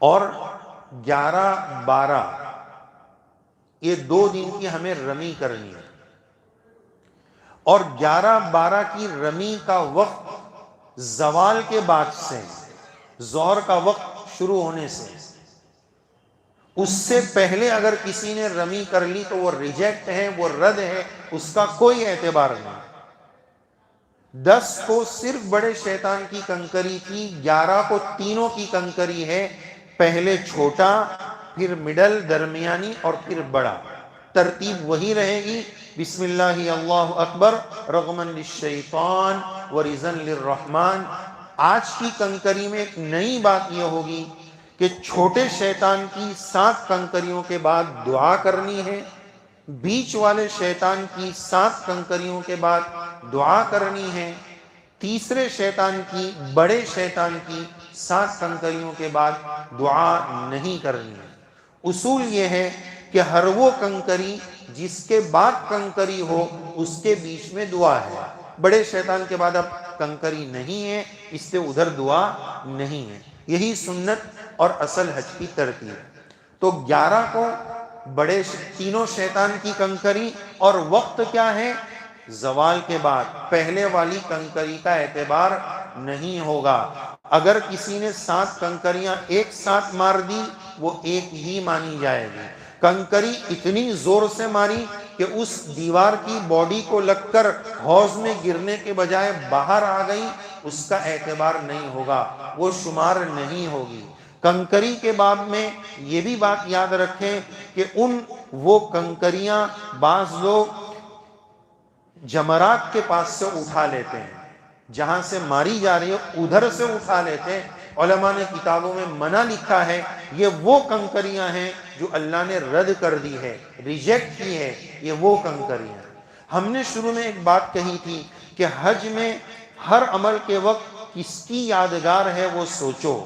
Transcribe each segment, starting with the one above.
اور 11-12 یہ 2 دن کی ہمیں رمی کرنی ہے، اور 11-12 کی رمی کا وقت زوال کے بعد سے، ظہر کا وقت شروع ہونے سے، اس سے پہلے اگر کسی نے رمی کر لی تو وہ ریجیکٹ ہے، وہ رد ہے، اس کا کوئی اعتبار نہیں۔ 10 کو صرف بڑے شیطان کی کنکری تھی، 11 کو تینوں کی کنکری ہے، پہلے چھوٹا، پھر مڈل، درمیانی اور پھر بڑا۔ ترتیب وہی رہے گی، بسم اللہ اللہ اکبر رغمن للشیطان ورزن للرحمن۔ آج کی کنکری میں ایک نئی بات یہ ہوگی کہ چھوٹے شیطان کی 7 کنکریوں کے بعد دعا کرنی ہے، بیچ والے شیطان کی 7 کنکریوں کے بعد دعا کرنی ہے، تیسرے شیطان کی، بڑے شیطان کی 7 کنکریوں کے بعد دعا نہیں کرنی ہے۔ اصول یہ ہے کہ ہر وہ کنکری جس کے بعد کنکری ہو اس کے بیچ میں دعا ہے۔ بڑے شیطان کے بعد اب کنکری نہیں ہے، اس سے ادھر دعا نہیں ہے۔ یہی سنت اور اصل حج کی ترتیب۔ تو 11 کو بڑے تینوں شیطان کی کنکری، اور وقت کیا ہے؟ زوال کے بعد۔ پہلے والی کنکری کا اعتبار نہیں ہوگا۔ اگر کسی نے 7 کنکریاں ایک ساتھ مار دی وہ ایک ہی مانی جائے گی۔ کنکری اتنی زور سے ماری کہ اس دیوار کی باڈی کو لگ کر حوض میں گرنے کے بجائے باہر آ گئی، اس کا اعتبار نہیں ہوگا، وہ شمار نہیں ہوگی۔ کنکری کے باب میں یہ بھی بات یاد رکھیں کہ وہ کنکریاں بعض لوگ جمرات کے پاس سے اٹھا لیتے ہیں، جہاں سے ماری جا رہی ہے ادھر سے اٹھا لیتے ہیں۔ علماء نے کتابوں میں منع لکھا ہے، یہ وہ کنکریاں ہیں جو اللہ نے رد کر دی ہے، ریجیکٹ کی ہے، یہ وہ کنکریاں۔ ہم نے شروع میں ایک بات کہی تھی کہ حج میں ہر عمل کے وقت کس کی یادگار ہے وہ سوچو۔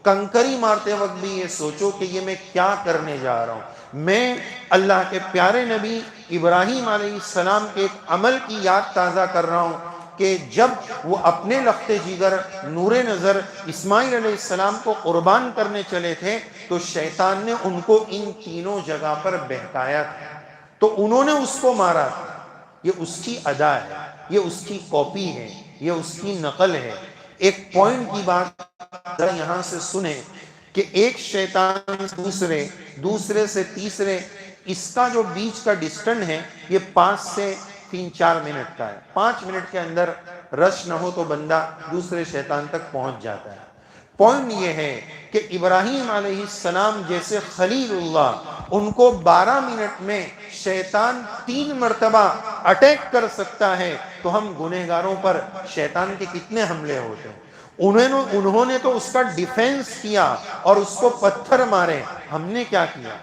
کنکری مارتے وقت بھی یہ سوچو کہ یہ میں کیا کرنے جا رہا ہوں۔ میں اللہ کے پیارے نبی ابراہیم علیہ السلام کے ایک عمل کی یاد تازہ کر رہا ہوں کہ جب وہ اپنے لخت جگر نور نظر اسماعیل علیہ السلام کو قربان کرنے چلے تھے تو شیطان نے ان کو ان تینوں جگہ پر بہکایا تھا، تو انہوں نے اس کو مارا تھا۔ یہ اس کی ادا ہے، یہ اس کی کاپی ہے، یہ اس کی نقل ہے۔ ایک پوائنٹ کی بات ذرا یہاں سے سنیں کہ ایک شیطان دوسرے سے تیسرے، اس کا جو بیچ کا ڈسٹنس ہے یہ 5 سے 3-4 منٹ کا ہے۔ 5 منٹ کے اندر رش نہ ہو تو بندہ دوسرے شیطان تک پہنچ جاتا ہے۔ پوائنٹ یہ ہے کہ ابراہیم علیہ السلام جیسے خلیل اللہ، ان کو 12 منٹ میں شیطان 3 مرتبہ اٹیک کر سکتا ہے، تو ہم گنہگاروں پر شیطان کے کتنے حملے ہوتے ہیں۔ انہوں نے تو اس کا ڈیفینس کیا اور اس کو پتھر مارے، ہم نے کیا کیا؟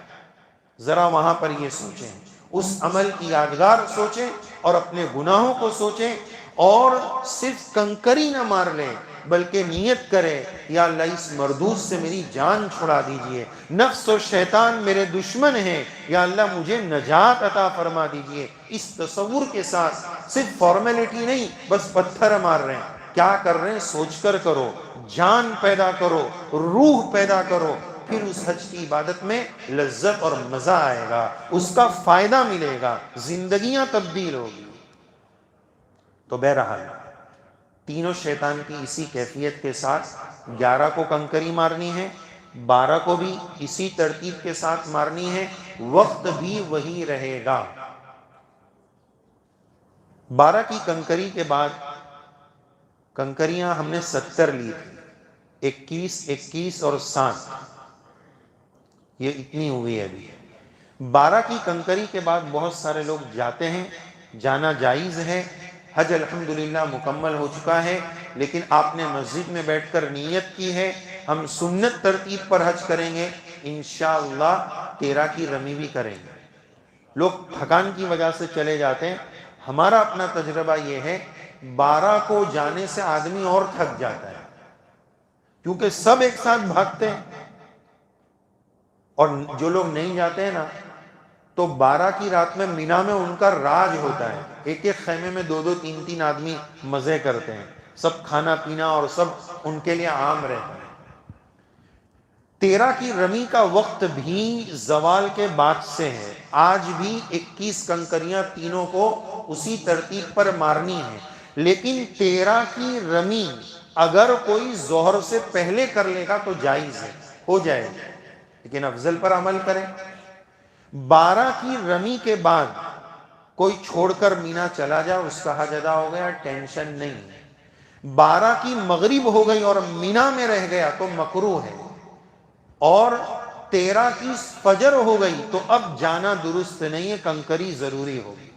ذرا وہاں پر یہ سوچیں، اس عمل کی یادگار سوچیں اور اپنے گناہوں کو سوچیں، اور صرف کنکری نہ مار لیں بلکہ نیت کرے یا اللہ اس مردود سے میری جان چھڑا دیجئے، نفس و شیطان میرے دشمن ہیں، یا اللہ مجھے نجات عطا فرما دیجئے۔ اس تصور کے ساتھ صرف فارمیلٹی نہیں، بس پتھر مار رہے ہیں، کیا کر رہے ہیں سوچ کر کرو، جان پیدا کرو، روح پیدا کرو، پھر اس حج کی عبادت میں لذت اور مزہ آئے گا، اس کا فائدہ ملے گا، زندگیاں تبدیل ہوگی۔ تو بہرحال تینوں شیطان کی اسی کیفیت کے ساتھ 11 کو کنکری مارنی ہے، 12 کو بھی اسی ترتیب کے ساتھ مارنی ہے، وقت بھی وہی رہے گا۔ 12 کی کنکری کے بعد کنکریاں ہم نے 70 لی تھی، 21 اور 7، یہ اتنی ہوئی ہے ابھی۔ 12 کی کنکری کے بعد بہت سارے لوگ جاتے ہیں، جانا جائز ہے، حج الحمدللہ مکمل ہو چکا ہے، لیکن آپ نے مسجد میں بیٹھ کر نیت کی ہے ہم سنت ترتیب پر حج کریں گے، انشاءاللہ 13 کی رمی بھی کریں گے۔ لوگ تھکان کی وجہ سے چلے جاتے ہیں، ہمارا اپنا تجربہ یہ ہے 12 کو جانے سے آدمی اور تھک جاتا ہے، کیونکہ سب ایک ساتھ بھاگتے ہیں، اور جو لوگ نہیں جاتے ہیں نا تو 12 کی رات میں مینا میں ان کا راج ہوتا ہے، ایک ایک خیمے میں 2-2 3-3 آدمی مزے کرتے ہیں، سب کھانا پینا اور سب ان کے لیے عام رہتا ہے۔ 13 کی رمی کا وقت بھی زوال کے بعد سے ہے. آج بھی 21 کنکریاں تینوں کو اسی ترتیب پر مارنی ہے، لیکن 13 کی رمی اگر کوئی ظہر سے پہلے کر لے گا تو جائز ہے، ہو جائے گا، لیکن افضل پر عمل کریں. 12 کی رمی کے بعد کوئی چھوڑ کر مینا چلا جائے، اس کا حج ادا ہو گیا، ٹینشن نہیں. 12 کی مغرب ہو گئی اور مینا میں رہ گیا تو مکروہ ہے، اور 13 کی فجر ہو گئی تو اب جانا درست نہیں ہے، کنکری ضروری ہوگی.